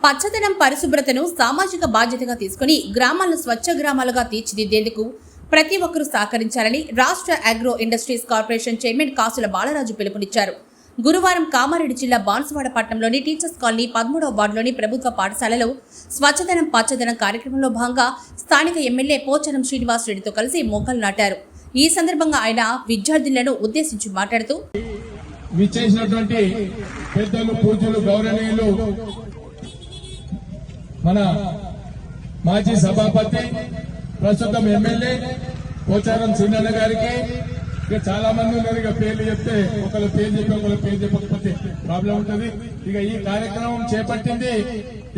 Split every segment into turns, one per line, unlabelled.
పచ్చదనం పరిశుభ్రతను సామాజిక బాధ్యతగా తీసుకుని గ్రామాలను స్వచ్ఛ గ్రామాలుగా తీర్చిదిద్దేందుకు ప్రతి ఒక్కరూ సహకరించాలని రాష్ట్ర అగ్రో ఇండస్ట్రీస్ కార్పొరేషన్ చైర్మన్ కాసుల బాలరాజు పిలుపునిచ్చారు. గురువారం కామారెడ్డి జిల్లా బాన్సువాడ పట్టణంలోని టీచర్స్ కాలనీ 13వ వార్డులోని ప్రభుత్వ పాఠశాలలో స్వచ్ఛదనం పచ్చదనం కార్యక్రమంలో భాగంగా స్థానిక ఎమ్మెల్యే పోచారం శ్రీనివాస్ రెడ్డితో కలిసి మొక్కలు నాటారు. ఈ సందర్భంగా ఆయన విద్యార్థులను ఉద్దేశించి మాట్లాడుతూ
విచ్చేసినటువంటి పెద్దలు పూజలు గౌరవనీయులు మన మాజీ సభాపతి ప్రస్తుతం ఎమ్మెల్యే పోచారం శ్రీనన్న గారికి ఇక చాలా మంది ఉన్నారు. ఇక పేర్లు చెప్తే ఒకళ్ళ పేరు చెప్పి ఒకళ్ళ పేరు చెప్పకపోతే ప్రాబ్లం ఉంటుంది. ఇక ఈ కార్యక్రమం చేపట్టింది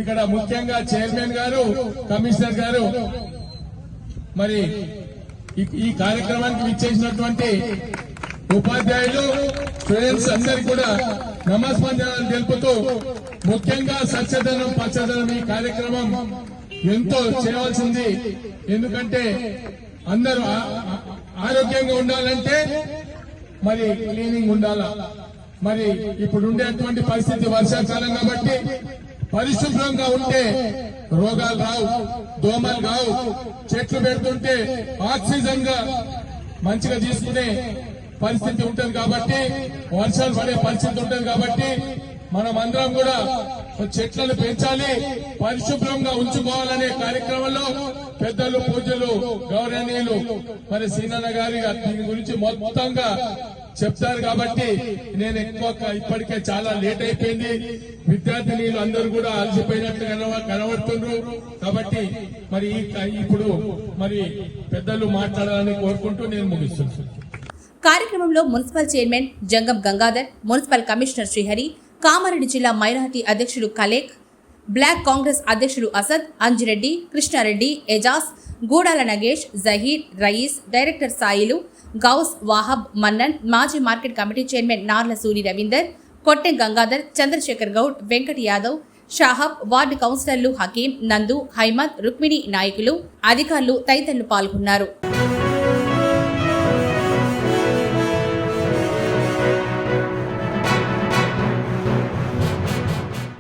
ఇక్కడ ముఖ్యంగా చైర్మన్ గారు, కమిషనర్ గారు. మరి ఈ కార్యక్రమానికి విచ్చేసినటువంటి ఉపాధ్యాయులు, స్టూడెంట్స్ అందరికీ కూడా నమస్కారాలు తెలుపుతూ ముఖ్యంగా స్వచ్ఛదనం పచ్చదనం ఈ కార్యక్రమం ఎంతో చేయవలసింది. ఎందుకంటే అందరూ ఆరోగ్యంగా ఉండాలంటే మరి క్లీనింగ్ ఉండాలా. మరి ఇప్పుడు ఉండేటువంటి పరిస్థితి వర్షాకాలం కాబట్టి పరిశుభ్రంగా ఉంటే రోగాలు రావు, దోమలు రావు. చెట్లు పెడుతుంటే ఆక్సిజన్ గా మంచిగా తీసుకునే పరిస్థితి ఉంటుంది కాబట్టి, వర్షాలు పడే పరిస్థితి ఉంటుంది కాబట్టి మనం అందరం కూడా చెట్లను పెంచాలి, పరిశుభ్రంగా ఉంచుకోవాలనే కార్యక్రమంలో పెద్దలు పూజలు గౌరవనీయులు మరి సీనన్న గారి దీని గురించి మొత్తంగా చెప్తారు. కాబట్టి నేను ఎక్కువ ఇప్పటికే చాలా లేట్ అయిపోయింది. విద్యార్థినీలు అందరూ కూడా అలసిపోయినట్టు కనబడుతున్నారు. కాబట్టి మరి ఇప్పుడు మరి పెద్దలు మాట్లాడాలని కోరుకుంటూ నేను ముగిస్తున్నాను.
కార్యక్రమంలో municipal chairman Jangam Gangadhar, municipal commissioner Srihari, Kamareddy జిల్లా మైనారిటీ అధ్యక్షుడు కలేక్, బ్లాక్ కాంగ్రెస్ అధ్యక్షుడు అసద్, అంజిరెడ్డి, కృష్ణారెడ్డి, ఎజాజ్, గూడాల నగేష్, జహీర్, రయీస్, డైరెక్టర్ సాయిలు, గౌస్, వాహబ్, మన్నన్, మాజీ market committee chairman Narla Suri Ravinder, Kotte Gangadhar, Chandrashekar Goud, Venkat Yadav, Shahab, ward కౌన్సిలర్లు హకీం, నందు, హైమద్, రుక్మిణి నాయకులు, అధికారులు తదితరులు పాల్గొన్నారు.